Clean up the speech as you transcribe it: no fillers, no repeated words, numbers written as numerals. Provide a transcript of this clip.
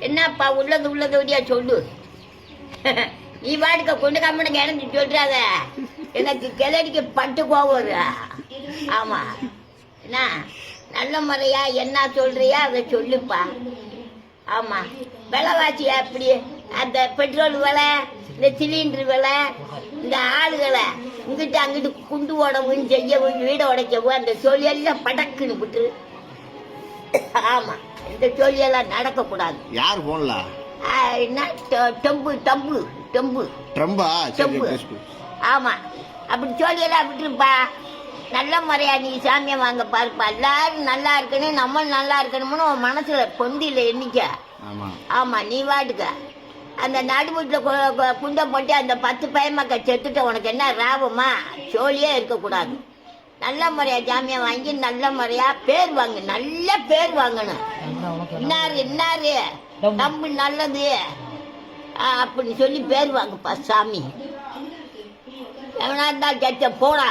என்னப்பா உள்ளது சொல்லு. நீ பாட்டுக்க கொண்டு கம்மனுக்கு இணைஞ்சு சொல்றாத, எனக்கு கிளடிக்கு பட்டு கோவம். ஆமா, என்ன நல்ல முறையா என்ன சொல்றியா அதை சொல்லுப்பா. ஆமா, விலைவாசி அப்படி, அந்த பெட்ரோல் விலை, இந்த சிலிண்டர் விலை, இந்த ஆளுகளை இங்கிட்டு அங்கிட்டு குண்டு உடம்புன்னு செய்யவும் வீடை உடைக்கவும் அந்த சொல்லியெல்லாம் படக்குன்னு விட்டு. ஆமா, இந்த சொல்லியெல்லாம் நடக்கக்கூடாது. யார் போன்ல டம்பு டம்பு டம்பு ட்ரம்பா? டம்பு. ஆமா, அப்படி சொல்லியெல்லாம் விட்டுருப்பா. நல்ல முறையா நீ சாமியை வாங்க பாருப்பா. எல்லாரும் நல்லா இருக்கணும், நம்ம நல்லா இருக்கணும்னு உன் மனசுல பொந்தில எண்ணிக்க. ஆமா, நீ வாட்டுக்க அந்த நடுவுல குண்டம் போட்டு அந்த 10 பயமாக்க செத்துட்ட உனக்கு என்ன லாபமா? சோழியே இருக்கக்கூடாது. நல்ல முறையா ஜாமியா வாங்கி நல்ல முறையா பேர் வாங்க, நல்ல பேர் வாங்கணும். இன்னாரு நம்ம நல்லது அப்படின்னு சொல்லி பேர் வாங்கப்பா சாமி. எவனா இருந்தா ஜட்ஜ போடா.